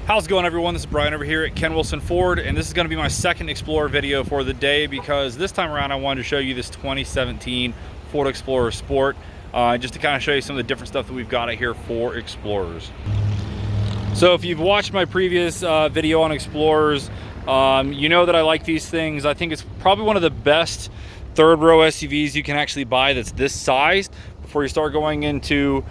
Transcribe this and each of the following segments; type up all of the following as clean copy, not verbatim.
How's it going, everyone? This is Brian over here at Ken Wilson Ford, and this is going to be my second Explorer video for the day because this time around I wanted to show you this 2017 Ford Explorer Sport, just to kind of show you some of the different stuff that we've got out here for Explorers. So if you've watched my previous video on Explorers, you know that I like these things. I think it's probably one of the best third row SUVs you can actually buy that's this size before you start going into,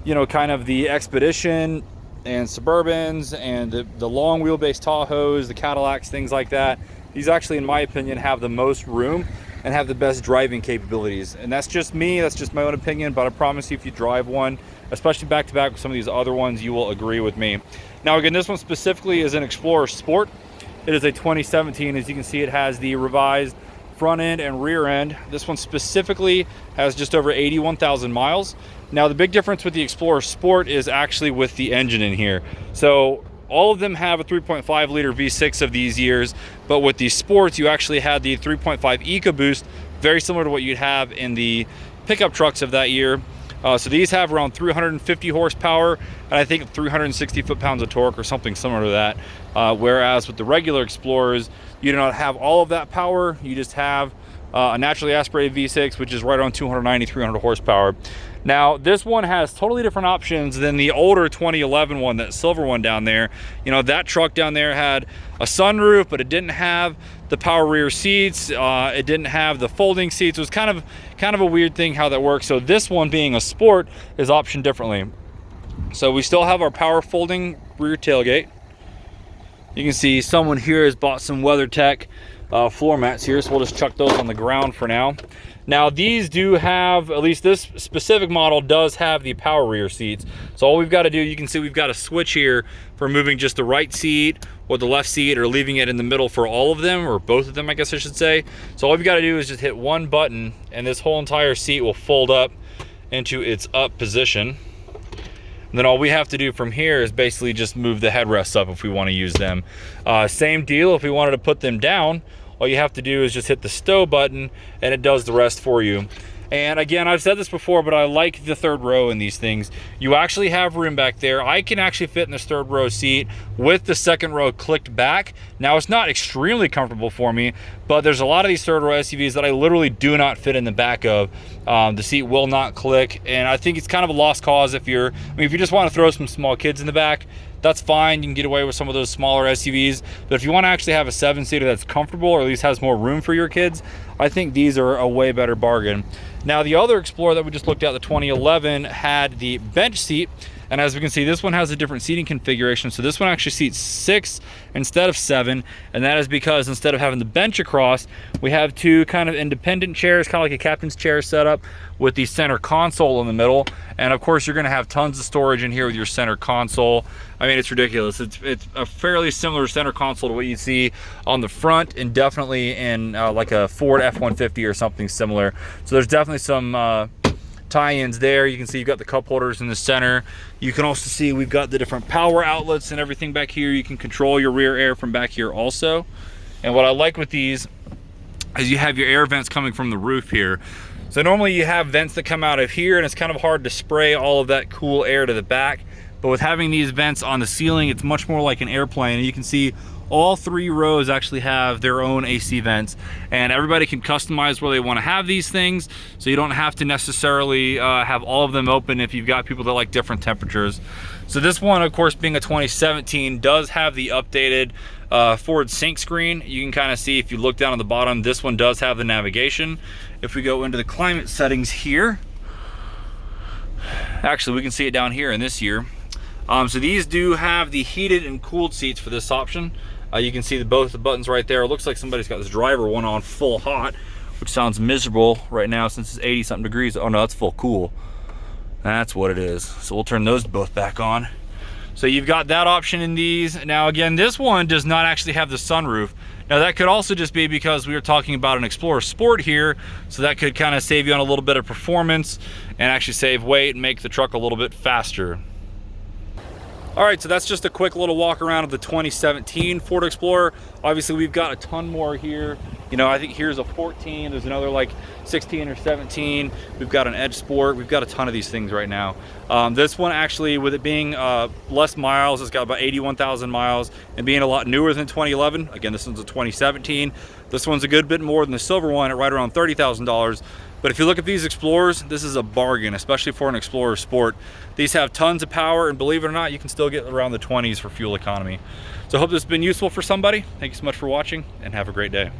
you know, kind of the Expedition and Suburbans and the long wheelbase Tahoes, the Cadillacs, things like that. These actually, in my opinion, have the most room and have the best driving capabilities. And that's just me, that's just my own opinion, but I promise you if you drive one, especially back to back with some of these other ones, you will agree with me. Now again, this one specifically is an Explorer Sport. It is a 2017. As you can see, it has the revised front end and rear end. This one specifically has just over 81,000 miles. Now the big difference with the Explorer Sport is actually with the engine in here. So all of them have a 3.5 liter V6 of these years, but with the Sports you actually had the 3.5 EcoBoost, very similar to what you'd have in the pickup trucks of that year. So these have around 350 horsepower and I think 360 foot-pounds of torque or something similar to that. Whereas with the regular Explorers, you do not have all of that power. You just have a naturally aspirated V6, which is right around 290, 300 horsepower. Now, this one has totally different options than the older 2011 one, that silver one down there. You know, that truck down there had a sunroof, but it didn't have the power rear seats. It didn't have the folding seats. It was kind of a weird thing how that works. So this one, being a Sport, is optioned differently. So we still have our power folding rear tailgate. You can see someone here has bought some WeatherTech floor mats here, so we'll just chuck those on the ground for now. Now these do have, at least this specific model does have the power rear seats. So all we've got to do, you can see we've got a switch here for moving just the right seat or the left seat, or leaving it in the middle for all of them, or both of them I guess I should say. So all we've got to do is just hit one button and this whole entire seat will fold up into its up position. And then all we have to do from here is basically just move the headrests up if we want to use them. Same deal if we wanted to put them down. All you have to do is just hit the stow button and it does the rest for you. And again, I've said this before, but I like the third row in these things. You actually have room back there. I can actually fit in this third row seat with the second row clicked back. Now it's not extremely comfortable for me, but there's a lot of these third row SUVs that I literally do not fit in the back of. The seat will not click, and I think it's kind of a lost cause if you're, if you just want to throw some small kids in the back, that's fine. You can get away with some of those smaller SUVs, but if you want to actually have a 7-seater that's comfortable, or at least has more room for your kids, I think these are a way better bargain. Now the other Explorer that we just looked at, the 2011, had the bench seat, and as we can see, this one has a different seating configuration. So this one actually seats 6 instead of 7, and that is because instead of having the bench across, we have two kind of independent chairs, kind of like a captain's chair setup, with the center console in the middle. And of course, you're going to have tons of storage in here with your center console. I mean, it's ridiculous. It's a fairly similar center console to what you see on the front, and definitely in like a Ford F-150 or something similar. So there's definitely some tie-ins there. You can see you've got the cup holders in the center. You can also see we've got the different power outlets and everything back here. You can control your rear air from back here also. And what I like with these is you have your air vents coming from the roof here. So normally you have vents that come out of here, and it's kind of hard to spray all of that cool air to the back. But with having these vents on the ceiling, it's much more like an airplane. And you can see all 3 rows actually have their own AC vents, and everybody can customize where they want to have these things, so you don't have to necessarily have all of them open if you've got people that like different temperatures. So this one, of course, being a 2017, does have the updated Ford Sync screen. You can kind of see if you look down on the bottom, this one does have the navigation. If we go into the climate settings here, actually we can see it down here in this year. So these do have the heated and cooled seats for this option. You can see both the buttons right there. It looks like somebody's got this driver one on full hot, which sounds miserable right now since it's 80 something degrees. Oh no, that's full cool. That's what it is. So we'll turn those both back on. So you've got that option in these. Now again, this one does not actually have the sunroof. Now that could also just be because we were talking about an Explorer Sport here, so that could kind of save you on a little bit of performance and actually save weight and make the truck a little bit faster. All right, so that's just a quick little walk around of the 2017 Ford Explorer. Obviously, we've got a ton more here. You know, I think here's a 14. There's another like 16 or 17. We've got an Edge Sport. We've got a ton of these things right now. This one actually, with it being less miles, it's got about 81,000 miles, and being a lot newer than 2011. Again, this one's a 2017. This one's a good bit more than the silver one at right around $30,000. But if you look at these Explorers, this is a bargain, especially for an Explorer Sport. These have tons of power, and believe it or not, you can still get around the 20s for fuel economy. So I hope this has been useful for somebody. Thank you so much for watching, and have a great day.